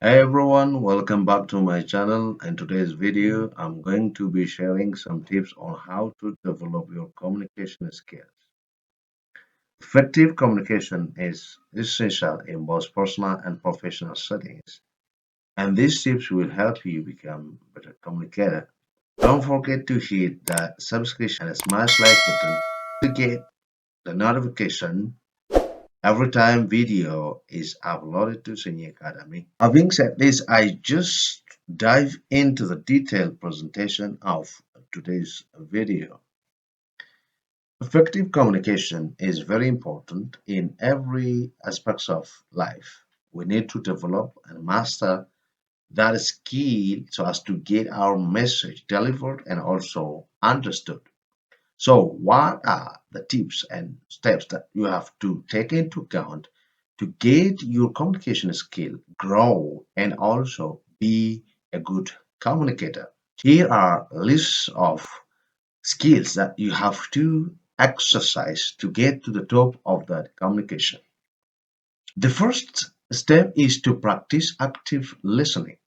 Hi everyone, welcome back to my channel. In today's video, I'm going to be sharing some tips on how to develop your communication skills. Effective communication is essential in both personal and professional settings, and these tips will help you become a better communicator. Don't forget to hit the subscription and smash like button to get the notification every time video is uploaded to Senior Academy. Having said this, I just dive into the detailed presentation of today's video. Effective communication is very important in every aspect of life. We need to develop and master that skill so as to get our message delivered and also understood. So, what are the tips and steps that you have to take into account to get your communication skill grow and also be a good communicator? Here are lists of skills that you have to exercise to get to the top of that communication. The first step is to practice active listening.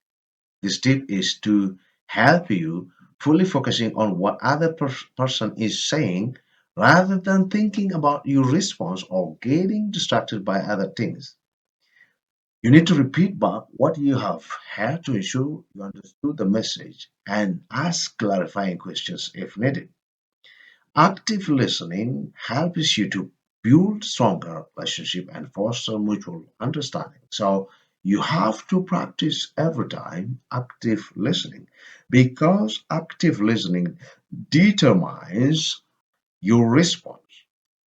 This tip is to help you fully focusing on what other person is saying rather than thinking about your response or getting distracted by other things. You need to repeat back what you have heard to ensure you understood the message and ask clarifying questions if needed. Active listening helps you to build stronger relationship and foster mutual understanding. So you have to practice every time active listening because active listening determines your response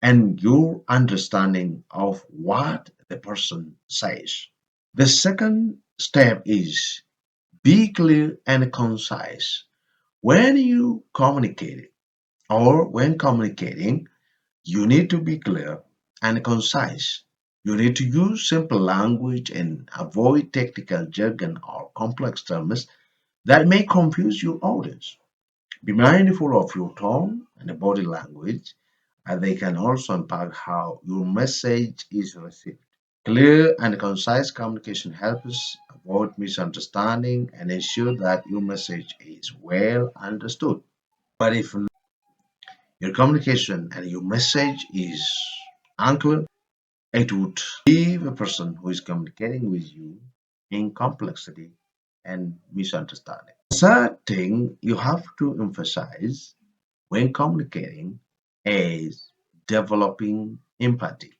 and your understanding of what the person says. The second step is be clear and concise. When you communicate or when communicating, you need to be clear and concise. You need to use simple language and avoid technical jargon or complex terms that may confuse your audience. Be mindful of your tone and body language, and they can also impact how your message is received. Clear and concise communication helps avoid misunderstanding and ensure that your message is well understood. But if your communication and your message is unclear, it would leave a person who is communicating with you in complexity and misunderstanding. The third thing you have to emphasize when communicating is developing empathy.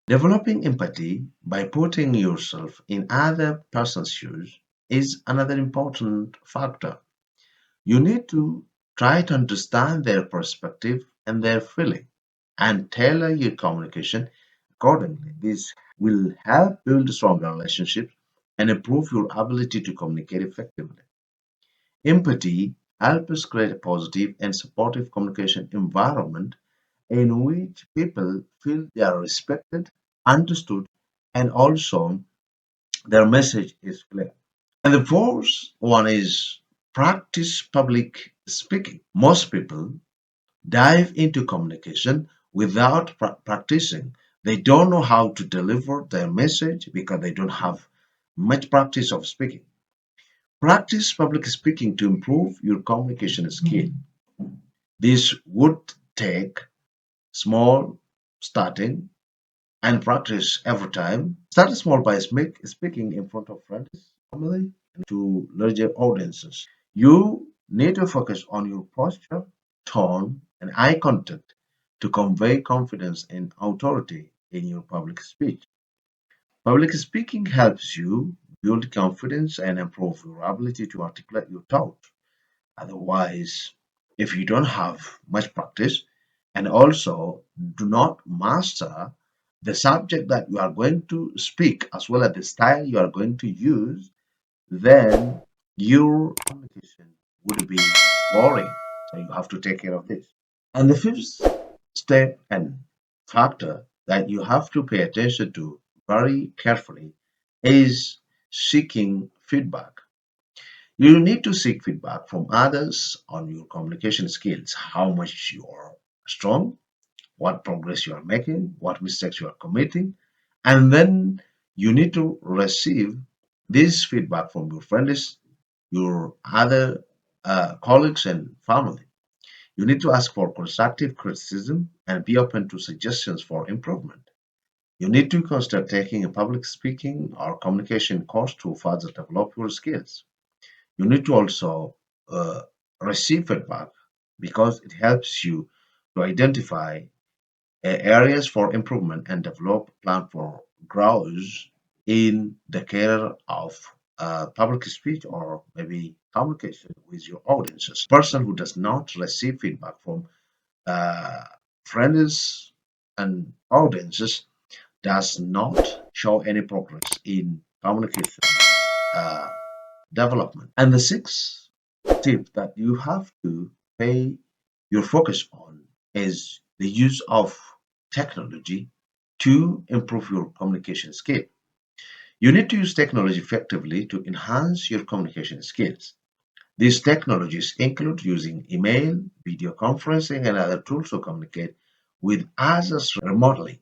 Developing empathy by putting yourself in other person's shoes is another important factor. You need to try to understand their perspective and their feeling and tailor your communication accordingly. This will help build stronger relationships and improve your ability to communicate effectively. Empathy helps create a positive and supportive communication environment in which people feel they are respected, understood, and also their message is clear. And the fourth one is practice public speaking. Most people dive into communication without practicing. They don't know how to deliver their message because they don't have much practice of speaking. Practice public speaking to improve your communication skill. This would take small starting and practice every time. Start small by speaking in front of friends, family, and to larger audiences. You need to focus on your posture, tone, and eye contact to convey confidence and authority in your public speech. Public speaking helps you build confidence and improve your ability to articulate your thoughts. Otherwise, if you don't have much practice and also do not master the subject that you are going to speak as well as the style you are going to use, then your communication would be boring. So you have to take care of this. And the fifth step and factor that you have to pay attention to very carefully is seeking feedback. You need to seek feedback from others on your communication skills, how much you are strong, what progress you are making, what mistakes you are committing, and then you need to receive this feedback from your friends, your other colleagues, and family. You need to ask for constructive criticism and be open to suggestions for improvement. You need to consider taking a public speaking or communication course to further develop your skills. You need to also uh, receive feedback because it helps you to identify areas for improvement and develop a plan for growth in the career of public speech or maybe communication with your audiences. Person who does not receive feedback from uh, friends and audiences does not show any progress in communication uh, development. And the sixth tip that you have to pay your focus on is the use of technology to improve your communication skill. You need to use technology effectively to enhance your communication skills. These technologies include using email, video conferencing, and other tools to communicate with others remotely.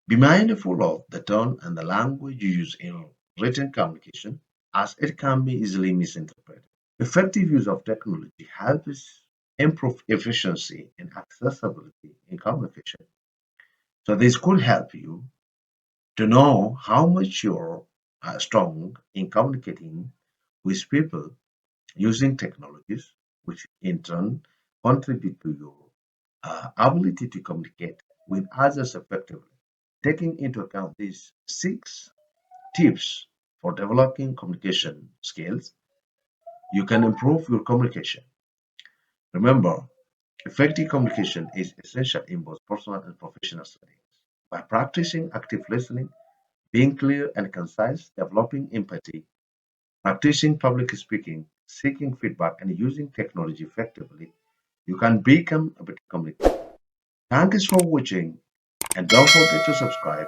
Be mindful of the tone and the language you use in written communication, as it can be easily misinterpreted. Effective use of technology helps improve efficiency and accessibility in communication. So, this could help you to know how much you're strong in communicating with people using technologies, which in turn contribute to your ability to communicate with others effectively. Taking into account these six tips for developing communication skills, you can improve your communication. Remember, effective communication is essential in both personal and professional settings. By practicing active listening, being clear and concise, developing empathy, practicing public speaking, seeking feedback, and using technology effectively, you can become a better communicator. Thanks for watching and don't forget to subscribe.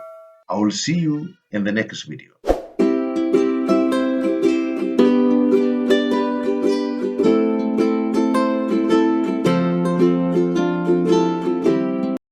I will see you in the next video.